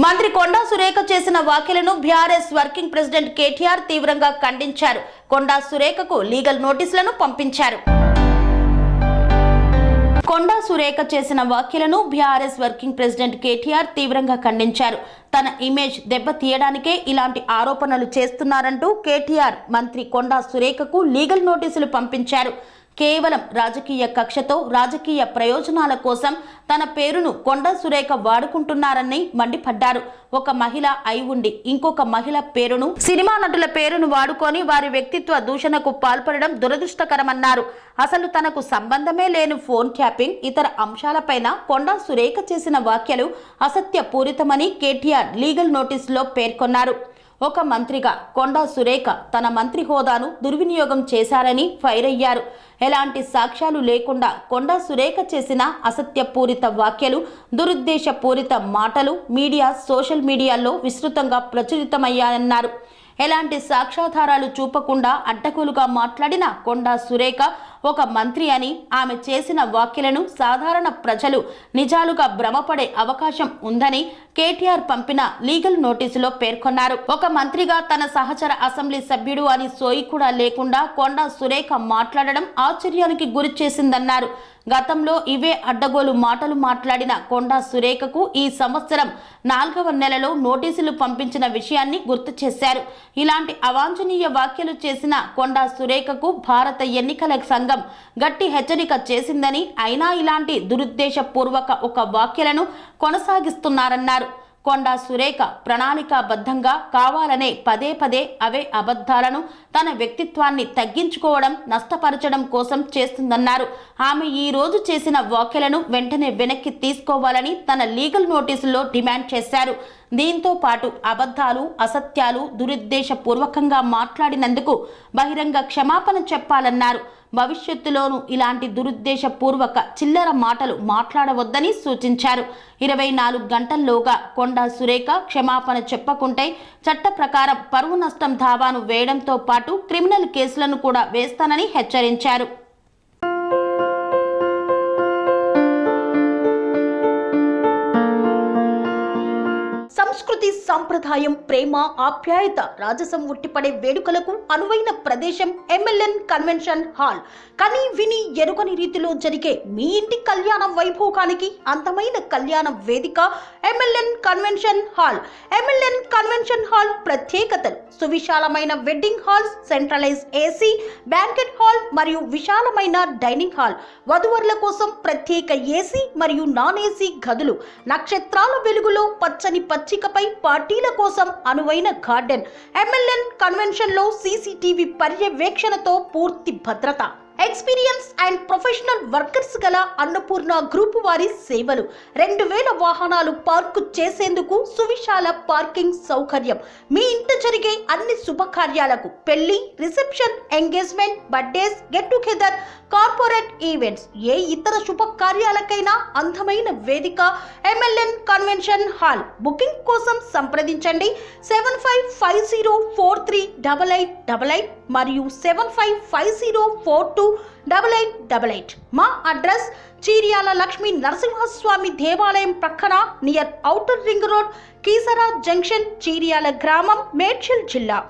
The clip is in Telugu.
మంత్రి కొండా సురేఖ చేసిన వ్యాఖ్యలను బీఆర్ఎస్ వర్కింగ్ ప్రెసిడెంట్ కేటీఆర్ తీవ్రంగా ఖండించారు. కొండా సురేఖకు లీగల్ నోటీసులను పంపించారు. కొండా సురేఖ చేసిన వ్యాఖ్యలను బీఆర్ఎస్ వర్కింగ్ ప్రెసిడెంట్ కేటీఆర్ తీవ్రంగా ఖండించారు. తన ఇమేజ్ దెబ్బతీయడానికే ఇలాంటి ఆరోపణలు చేస్తున్నారంటూ కేటీఆర్ మంత్రి కొండా సురేఖకు లీగల్ నోటీసులు పంపించారు. కేవలం రాజకీయ కక్షతో రాజకీయ ప్రయోజనాల కోసం తన పేరును కొండా సురేఖ వాడుకుంటున్నారని మండిపడ్డారు. ఒక మహిళ అయి ఉండి ఇంకొక మహిళ పేరును, సినిమా నటుల పేరును వాడుకొని వారి వ్యక్తిత్వ దూషణకు పాల్పడడం దురదృష్టకరమన్నారు. అసలు తనకు సంబంధమే లేని ఫోన్ ట్యాపింగ్, ఇతర అంశాలపైన కొండా సురేఖ చేసిన వ్యాఖ్యలు అసత్యపూరితమని కేటీఆర్ లీగల్ నోటీసులో పేర్కొన్నారు. ఒక మంత్రిగా కొండా సురేఖ తన మంత్రి హోదాను దుర్వినియోగం చేశారని ఫైర్ అయ్యారు. ఎలాంటి సాక్ష్యాలు లేకుండా కొండా సురేఖ చేసిన అసత్యపూరిత వ్యాఖ్యలు, దురుద్దేశపూరిత మాటలు సోషల్ మీడియాలో విస్తృతంగా ప్రచురితమయ్యాయన్నారు. ఎలాంటి సాక్ష్యాధారాలు చూపకుండా అడ్డగోలుగా మాట్లాడిన కొండా సురేఖ ఒక మంత్రి అని, ఆమె చేసిన వ్యాఖ్యలను సాధారణ ప్రజలు నిజాలుగా భ్రమపడే అవకాశం ఉందని కేటీఆర్ పంపిన లీగల్ నోటీసులో పేర్కొన్నారు. ఒక మంత్రిగా తన సహచర అసెంబ్లీ సభ్యుడు అని సోయి కూడా లేకుండా కొండా సురేఖ మాట్లాడడం ఆశ్చర్యానికి గురి చేసిందన్నారు. గతంలో ఇవే అడ్డగోలు మాటలు మాట్లాడిన కొండా సురేఖకు ఈ సంవత్సరం 4వ నెలలో నోటీసులు పంపించిన విషయాన్ని గుర్తు చేశారు. ఇలాంటి అవాంఛనీయ వ్యాఖ్యలు చేసిన కొండా సురేఖకు భారత ఎన్నికల సంఘం గట్టి హెచ్చరిక చేసిందని, అయినా ఇలాంటి దురుద్దేశపూర్వక ఒక వ్యాఖ్యలను కొనసాగిస్తున్నారన్నారు. కొండా సురేఖ ప్రణాళికాబద్ధంగా కావాలనే పదే పదే అవే అబద్ధాలను తన వ్యక్తిత్వాన్ని తగ్గించుకోవడం, నష్టపరచడం కోసం చేస్తుందన్నారు. ఆమె ఈ రోజు చేసిన వ్యాఖ్యలను వెంటనే వెనక్కి తీసుకోవాలని తన లీగల్ నోటీసుల్లో డిమాండ్ చేశారు. దీంతో పాటు అబద్ధాలు, అసత్యాలు, దురుద్దేశపూర్వకంగా మాట్లాడినందుకు బహిరంగ క్షమాపణ చెప్పాలన్నారు. భవిష్యత్తులోనూ ఇలాంటి దురుద్దేశపూర్వక చిల్లర మాటలు మాట్లాడవద్దని సూచించారు. 24 గంటల్లోగా కొండా సురేఖ క్షమాపణ చెప్పకుంటే చట్ట ప్రకారం పరువు నష్టం దావాను వేయడంతో పాటు క్రిమినల్ కేసులను కూడా వేస్తానని హెచ్చరించారు. సంస్కృతి, సంప్రదాయం, ప్రేమ, ఆప్యాయత, రాజసం ఉట్టిపడే వేడుకలకు అనువైన ప్రదేశం MLN కన్వెన్షన్ హాల్. కని విని ఎరుగని రీతిలో జరిగే మీ ఇంటి కళ్యాణ వైభోగానికి అందమైన కళ్యాణ వేదిక MLN convention hall. MLN convention hall ప్రత్యేకతలు: సువిశాలమైన wedding halls, centralize AC banquet hall మరియు విశాలమైన డైనింగ్ హాల్. వధువరుల కోసం ప్రత్యేక AC మరియు నాన్ AC గదులు. నక్షత్రాల వెలుగులో పచ్చని పచ్చికపై పార్టీల కోసం అనువైన గార్డెన్. MLN కన్వెన్షన్ లో CCTV పర్యవేక్షణతో పూర్తి భద్రత. ఎక్స్పీరియన్స్ అండ్ ప్రొఫెషనల్ వర్కర్స్ గల అన్నపూర్ణ గ్రూప్ వారి సేవలు. 2000 వాహనాలు పార్కు చేసేందుకు సువిశాల పార్కింగ్ సౌకర్యం. మీ ఇంట జరిగే అన్ని శుభకార్యాలకు, పెళ్లి, reception, engagement, birthdays, get together, corporate events, ఏ ఇతర శుభకార్యాలకైనా అందమైన వేదిక MLN కన్వెన్షన్ హాల్. బుకింగ్ కోసం సంప్రదించండి 7550438888 మరియు 7550428888. మా అడ్రస్ చీర్యాల లక్ష్మీ నరసింహస్వామి దేవాలయం ప్రక్కన, near outer ring road, Keesara junction, Cheeryal గ్రామం, మేడ్చల్ జిల్లా.